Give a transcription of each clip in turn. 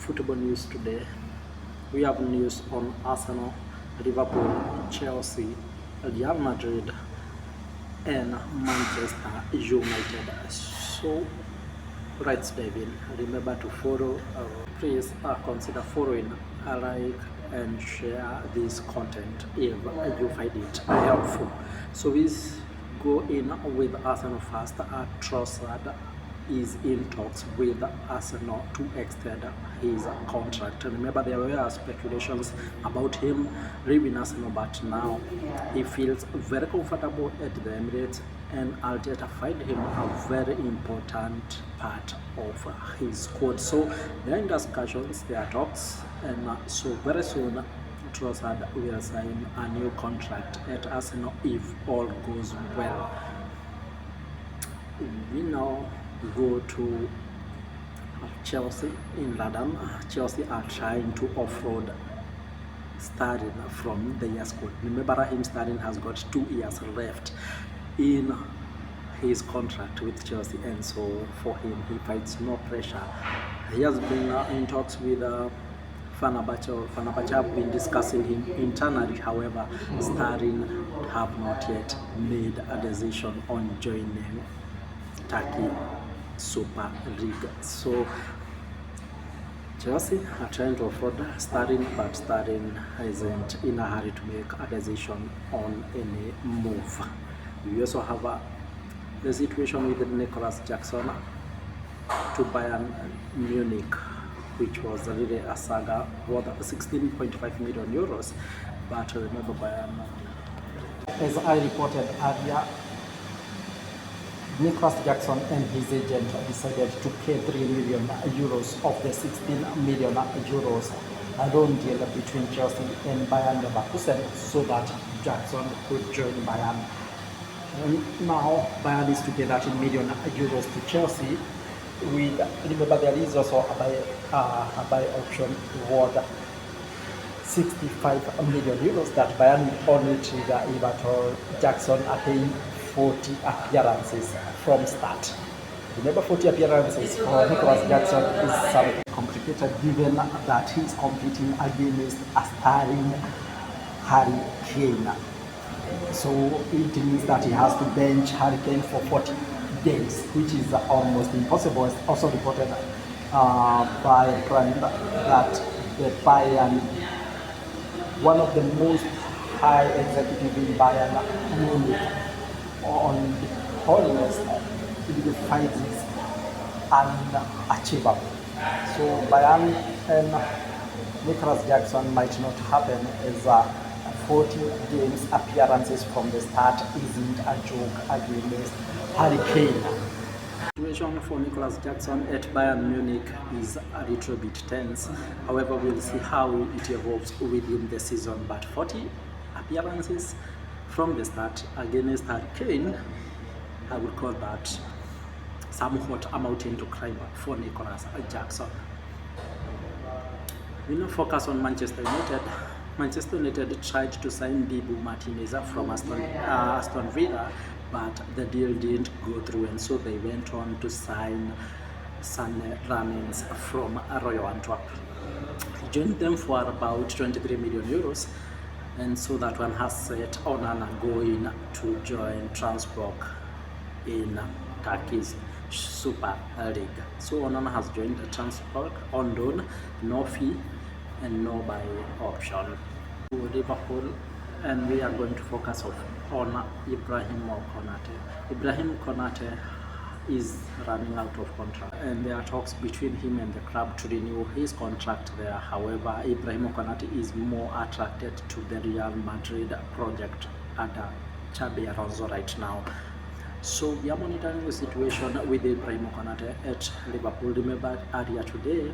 football news today. We have news on Arsenal, Liverpool, Chelsea, Real Madrid, and Manchester United. So let's dive in. Remember to follow. Please consider following, like, and share this content if you find it helpful. So we go in with Arsenal first. Trossad is in talks with Arsenal to extend his contract. Remember, there were speculations about him leaving Arsenal, but now he feels very comfortable at the Emirates, and Arteta find him a very important part of his squad. So there are discussions, there are talks, and so very soon Trossard will sign a new contract at Arsenal if all goes well. We now go to Chelsea in London. Chelsea are trying to offload Sterling from the year squad. Remember, Raheem Sterling has got 2 years left in his contract with Chelsea, and so for him, he fights no pressure. He has been in talks with Fenerbahce. Fenerbahce have been discussing him internally. However, Sterling have not yet made a decision on joining Turkey Super League. So Chelsea are trying to afford Sterling, but Sterling isn't in a hurry to make a decision on any move. We also have the situation with Nicholas Jackson to Bayern Munich, which was really a saga worth 16.5 million euros. But remember, Bayern, as I reported earlier, Nicholas Jackson and his agent decided to pay 3 million euros of the 16 million euros loan deal between Chelsea and Bayern Leverkusen so that Jackson could join Bayern. And now Bayern is to pay 13 million euros to Chelsea. Remember, there is also a buy option worth 65 million euros that Bayern will only trigger if Jackson are paying 40 appearances from start. Remember, 40 appearances for Nicholas Jackson is something complicated given that he's competing against a starring Harry Kane. So it means that he has to bench Harry Kane for 40 games, which is almost impossible. It's also reported by Prime that the Bayern, one of the most high executive in Bayern Munich, on holiness, the fight is unachievable. So Bayern and Nicholas Jackson might not happen, as 40 games appearances from the start isn't a joke against Harry Kane. The situation for Nicholas Jackson at Bayern Munich is a little bit tense. However, we'll see how it evolves within the season. But 40 appearances from the start against Harry Kane, I would call that somewhat amounting to crime for Nicholas Jackson. We now focus on Manchester United. Manchester United tried to sign Dibu Martinez from Aston Villa, but the deal didn't go through, and so they went on to sign Sané Ramins from Royal Antwerp. He joined them for about 23 million euros. And so that one has set Onana going to join Trabzonspor in Turkey's Super League. So Onana has joined Trabzonspor on loan, no fee, and no buy option. To Liverpool, and we are going to focus on Ibrahim Konate. Ibrahim Konate is running out of contract, and there are talks between him and the club to renew his contract there. However, Ibrahim Konate is more attracted to the Real Madrid project under Xabi Alonso right now. So we are monitoring the situation with Ibrahim Konate at Liverpool. Remember, earlier today,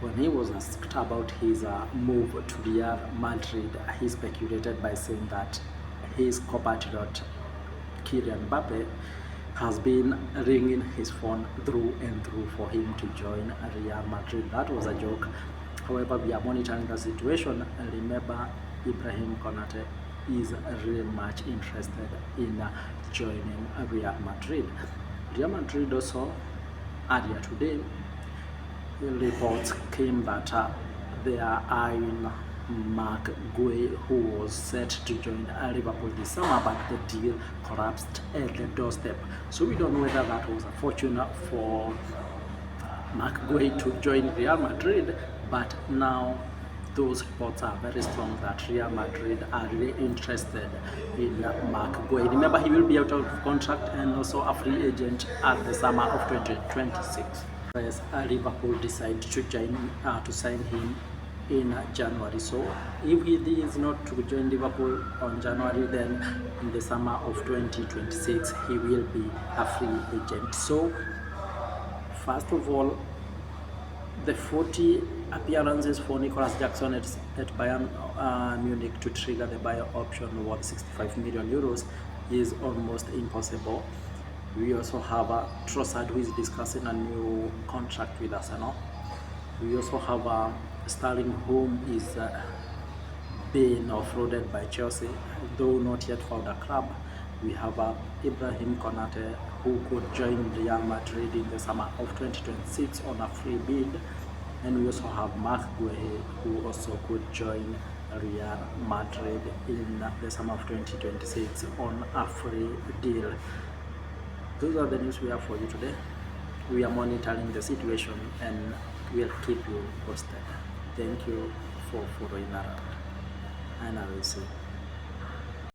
when he was asked about his move to Real Madrid, he speculated by saying that his compatriot Kylian Mbappe has been ringing his phone through and through for him to join Real Madrid. That was a joke. However, we are monitoring the situation, and remember, Ibrahim Konate is really much interested in joining Real Madrid. Real Madrid also earlier today reports came that they are eyeing Mark Guay, who was set to join Liverpool this summer, but the deal collapsed at the doorstep. So we don't know whether that was a fortune for Mark Guay to join Real Madrid, but now those reports are very strong that Real Madrid are really interested in Mark Guay. Remember, he will be out of contract and also a free agent at the summer of 2026. As Liverpool decide to sign him in January. So if he is not to join Liverpool on January, then in the summer of 2026 he will be a free agent. So first of all, the 40 appearances for Nicolas Jackson at Bayern Munich to trigger the buy option worth 65 million euros is almost impossible. We also have Trossad, who is discussing a new contract with Arsenal. We also have Sterling, whom is being offloaded by Chelsea, though not yet found a club. We have Ibrahim Konate, who could join Real Madrid in the summer of 2026 on a free bid. And we also have Mark Guay, who also could join Real Madrid in the summer of 2026 on a free deal. Those are the news we have for you today. We are monitoring the situation and we'll keep you posted. Thank you for following around, and I will see